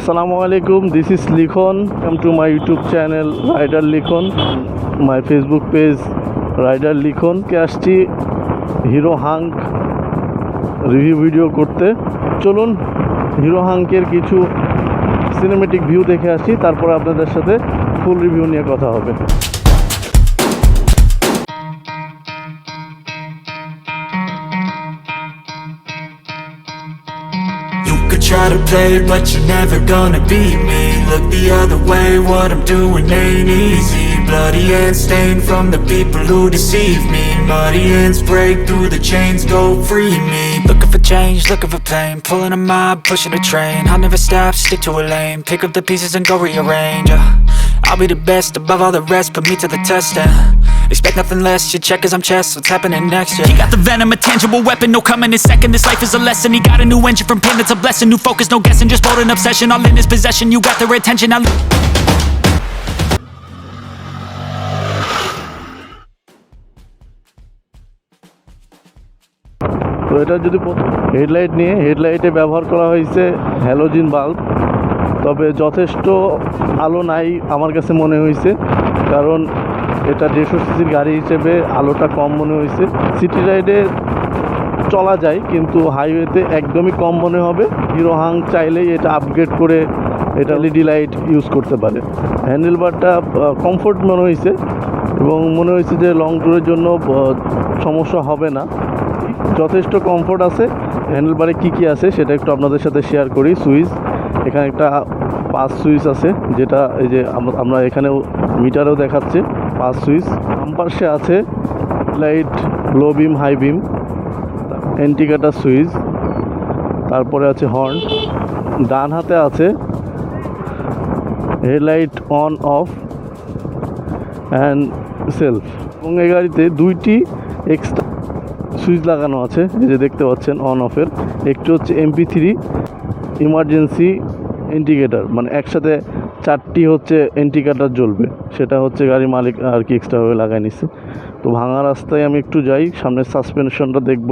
Assalamualaikum, this is Likhon. Come to my YouTube channel Rider Likhon, my Facebook page Rider Likhon. কে আসছি hero hunk review video করতে। চলুন hero হাঙ্কের কিছু cinematic view দেখে আসি, তারপর আপনাদের সাথে ফুল রিভিউ নিয়ে কথা হবে। Try to play, but you're never gonna beat me. Look the other way, what I'm doing ain't easy. Bloody hands stained from the people who deceive me. Muddy hands break through the chains, go free me. Looking for change, looking for pain. Pulling a mob, pushing a train. I'll never stop, stick to a lane. Pick up the pieces and go rearrange. I'll be the best above all the rest, put me to the test and expect nothing less, your checkers, I'm chess, what's happening next, yeah. He got the venom, a tangible weapon, no coming in second. This life is a lesson, he got a new engine from pain, it's a blessing. New focus, no guessing, just bold and obsession. All in his possession, you got their attention. তো এটা যদি headlight নিয়ে, হেডলাইটে ব্যবহার করা হয়েছে halogen bulb, তবে যথেষ্ট আলো নাই আমার কাছে মনে হয়েছে, কারণ এটা 150 সিসির গাড়ি হিসেবে আলোটা কম মনে হয়েছে। সিটি রাইডে চলা যায়, কিন্তু হাইওয়েতে একদমই কম মনে হবে। হিরো হাঙ্ক চাইলেই এটা আপগ্রেড করে এটা এলইডি লাইট ইউজ করতে পারে। হ্যান্ডেলবারটা কমফোর্ট মনে হয়েছে এবং মনে হয়েছে যে লং ট্যুরের জন্য সমস্যা হবে না, যথেষ্ট কমফোর্ট আছে। হ্যান্ডেলবারে কী আছে সেটা একটু আপনাদের সাথে শেয়ার করি। সুইচ, এখানে একটা পাঁচ সুইচ আছে, যেটা এই যে আমরা এখানেও মিটারেও দেখাচ্ছে 5 সুইচ। পাশে আছে লাইট, লো বিম, হাই বিম, ইন্ডিকেটর সুইচ, তারপরে আছে হর্ন। ডান হাতে আছে headlight on of and self. এবং এই গাড়িতে 2টি এক্সট্রা সুইচ লাগানো আছে, এই যে দেখতে পাচ্ছেন অন অফের। একটু হচ্ছে MP3 ইমার্জেন্সি ইন্ডিকেটর, মানে একসাথে 4টি হচ্ছে ইন্ডিকেটর জ্বলবে, সেটা হচ্ছে গাড়ির মালিক আর কি এক্সট্রাভাবে লাগাই নিচ্ছে। তো ভাঙা রাস্তায় আমি একটু যাই, সামনের সাসপেনশনটা দেখব।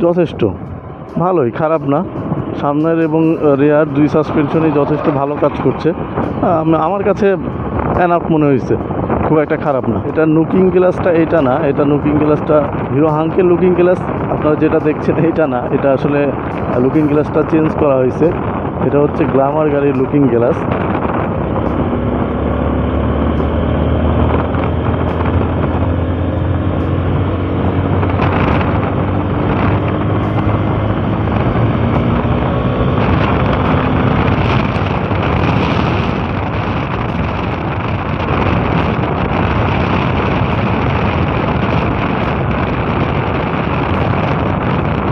যথেষ্ট ভালোই, খারাপ না। সামনের এবং রেয়ার 2 সাসপেনশনই যথেষ্ট ভালো কাজ করছে, আমার কাছে এনাফ মনে হয়েছে, খুব একটা খারাপ না। এটা লুকিং গ্লাসটা এটা না, এটা লুকিং গ্লাসটা হিরো হাঙ্কের লুকিং গ্লাস আপনারা যেটা দেখছেন এটা না, এটা আসলে লুকিং গ্লাসটা চেঞ্জ করা হয়েছে। এটা হচ্ছে গ্ল্যামার গাড়ির লুকিং গ্লাস।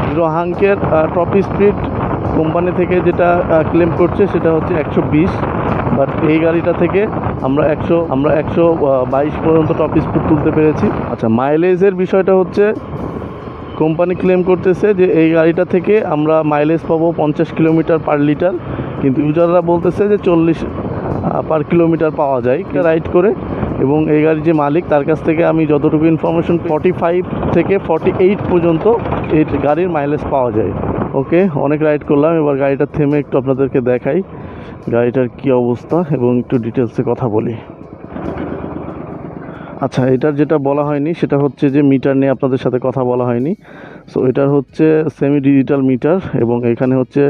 হিরো হাঙ্কের টপ স্পিড কোম্পানি থেকে যেটা ক্লেম করছে সেটা হচ্ছে 120, বাট এই গাড়িটা থেকে আমরা 122 পর্যন্ত টপ স্পিড তুলতে পেরেছি। আচ্ছা, মাইলেজের বিষয়টা হচ্ছে কোম্পানি ক্লেম করতেছে যে এই গাড়িটা থেকে আমরা মাইলেজ পাবো 50 কিলোমিটার পার লিটার, কিন্তু ইউজাররা বলতেছে যে 40 পার কিলোমিটার পাওয়া যায় রাইড করে। এবং এই গাড়ির যে মালিক, তার কাছ থেকে আমি যতটুকু ইনফরমেশন 45 থেকে 48 পর্যন্ত এই গাড়ির মাইলেজ পাওয়া যায়। ওকে, অনেক রাইড করলাম, এবার গাড়িটা থেমে একটু আপনাদেরকে দেখাই গাড়িটার কি অবস্থা এবং একটু ডিটেলসে কথা বলি। আচ্ছা, এটার যেটা বলা হয়নি সেটা হচ্ছে যে মিটার নিয়ে আপনাদের সাথে কথা বলা হয়নি। সো এটার হচ্ছে সেমি ডিজিটাল মিটার এবং এখানে হচ্ছে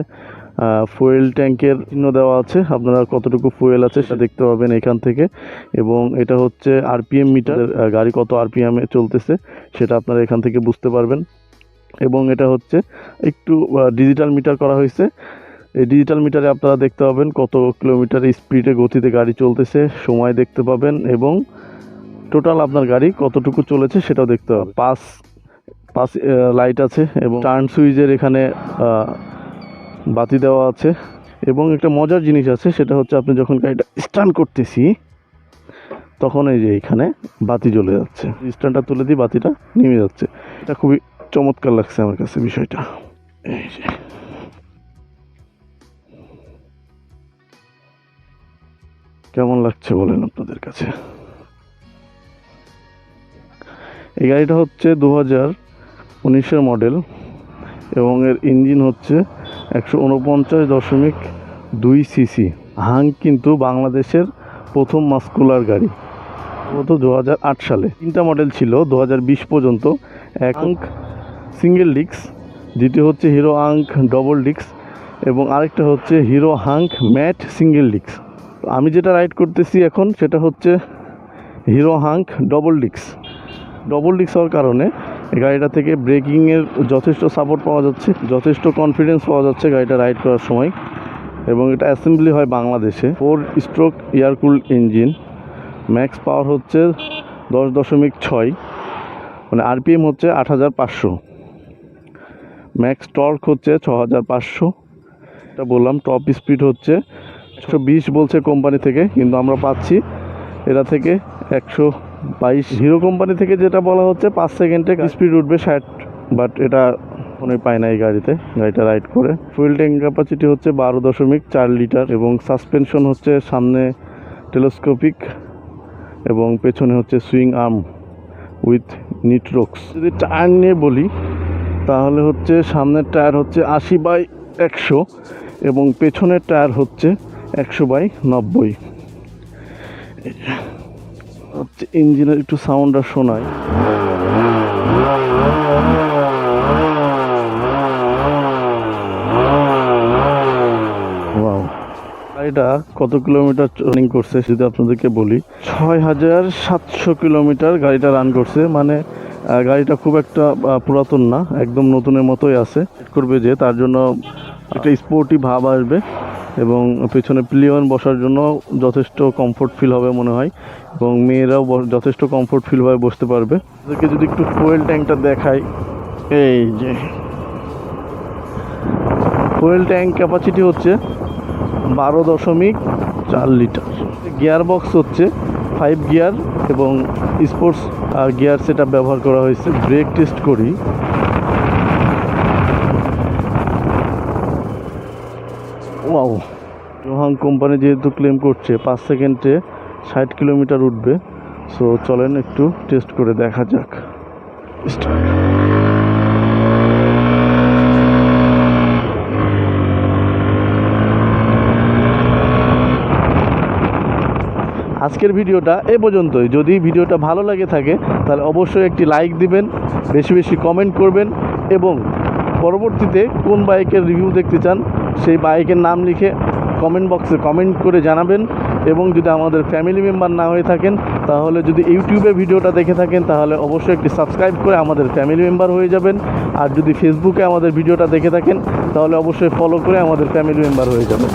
ফুয়েল ট্যাঙ্কের চিহ্ন দেওয়া আছে, আপনারা কতটুকু ফুয়েল আছে সেটা দেখতে পাবেন এখান থেকে। এবং এটা হচ্ছে RPM মিটার, গাড়ি কত RPM এ চলতেছে সেটা আপনারা এখান থেকে বুঝতে পারবেন। এবং এটা হচ্ছে একটু ডিজিটাল মিটার করা হয়েছে। এই ডিজিটাল মিটারে আপনারা দেখতে পাবেন কত কিলোমিটার স্পিডে গতিতে গাড়ি চলতেছে, সময় দেখতে পাবেন এবং টোটাল আপনার গাড়ি কতটুকু চলেছে সেটাও দেখতে পাবেন। পাঁচ লাইট আছে এবং টার্ন সুইচের এখানে বাতি দেওয়া আছে। এবং একটা মজার জিনিস আছে, সেটা হচ্ছে আপনি যখন গাড়িটা স্টার্ট করতেছি তখন এই যে এখানে বাতি জ্বলে যাচ্ছে, স্ট্যান্ডটা তুলে দিয়ে বাতিটা নেমে যাচ্ছে। এটা খুবই চমৎকার লাগছে আমার কাছে বিষয়টা। এই যে কেমন লাগছে বলেন আপনাদের কাছে। এই গাড়িটা হচ্ছে 2019-এর মডেল এবং এর ইঞ্জিন হচ্ছে 149.2 সিসি। হাং কিন্তু বাংলাদেশের প্রথম মাস্কুলার গাড়ি, গত 2008 সালে। 3টা মডেল ছিল 2020 পর্যন্ত। এক আঙ্ক সিঙ্গেল ডিস্ক, দ্বিতীয় হচ্ছে হিরো আঙ্ক ডবল ডিস্ক এবং আরেকটা হচ্ছে Hero Hunk matte single disc. আমি যেটা রাইড করতেছি এখন সেটা হচ্ছে Hero Hunk double disc. Double disc হওয়ার কারণে এই গাড়িটা থেকে ব্রেকিংয়ের যথেষ্ট সাপোর্ট পাওয়া যাচ্ছে, যথেষ্ট কনফিডেন্স পাওয়া যাচ্ছে গাড়িটা রাইড করার সময়। এবং এটা অ্যাসেম্বলি হয় বাংলাদেশে। 4 স্ট্রোক এয়ারকুল ইঞ্জিন, ম্যাক্স পাওয়ার হচ্ছে 10.6, মানে আরপিএম হচ্ছে 8500, ম্যাক্স টর্ক হচ্ছে 6500। এটা বললাম টপ স্পিড হচ্ছে 120 বলছে কোম্পানি থেকে, কিন্তু আমরা পাচ্ছি এটা থেকে 122। হিরো কোম্পানি থেকে যেটা বলা হচ্ছে 5 সেকেন্ডে স্পিড উঠবে 60, বাট এটা মনে পায় না এই গাড়িটা রাইড করে। ফুয়েল ট্যাঙ্ক ক্যাপাসিটি হচ্ছে 12.4 লিটার এবং সাসপেনশন হচ্ছে সামনে টেলিস্কোপিক এবং পেছনে হচ্ছে সুইং আর্ম উইথ নিট্রোক্স। যদি টায়ার নিয়ে বলি তাহলে হচ্ছে সামনের টায়ার হচ্ছে 80/100 এবং পেছনের টায়ার হচ্ছে 100/90। হচ্ছে ইঞ্জিনের একটু সাউন্ড আর শোনায়। গাড়িটা কত কিলোমিটার রানিং করছে যদি আপনাদেরকে বলি, 6700 কিলোমিটার গাড়িটা রান করছে। মানে গাড়িটা খুব একটা পুরাতন না, একদম নতুনের মতোই আছে। করবে যে তার জন্য একটা স্পোর্টি ভাব আসবে এবং পেছনে প্লিয়ন বসার জন্য যথেষ্ট কমফোর্ট ফিল হবে মনে হয়, এবং মেয়েরাও যথেষ্ট কমফোর্ট ফিল হয়ে বসতে পারবে। ওদেরকে যদি একটু ফুয়েল ট্যাঙ্কটা দেখাই, এই যে ফুয়েল ট্যাঙ্ক ক্যাপাসিটি হচ্ছে 12.4 লিটার। গিয়ার বক্স হচ্ছে 5 গিয়ার এবং স্পোর্টস গিয়ার সেটআপ ব্যবহার করা হয়েছে। ব্রেক টেস্ট করি, ওয়াও। হাং কোম্পানি যেহেতু ক্লেম করছে 5 সেকেন্ডে 60 কিলোমিটার উঠবে, সো চলেন একটু টেস্ট করে দেখা যাক। আজকের ভিডিওটা এ পর্যন্তই। যদি ভিডিওটা ভালো লাগে থাকে তাহলে অবশ্যই একটি লাইক দিবেন, বেশি বেশি কমেন্ট করবেন এবং পরবর্তীতে কোন বাইকের রিভিউ দেখতে চান সেই বাইকের নাম লিখে কমেন্ট বক্সে কমেন্ট করে জানাবেন। এবং যদি আমাদের ফ্যামিলি মেম্বার না হয়ে থাকেন তাহলে যদি ইউটিউবে ভিডিওটা দেখে থাকেন তাহলে অবশ্যই একটি সাবস্ক্রাইব করে আমাদের ফ্যামিলি মেম্বার হয়ে যাবেন। আর যদি ফেসবুকে আমাদের ভিডিওটা দেখে থাকেন তাহলে অবশ্যই ফলো করে আমাদের ফ্যামিলি মেম্বার হয়ে যাবেন।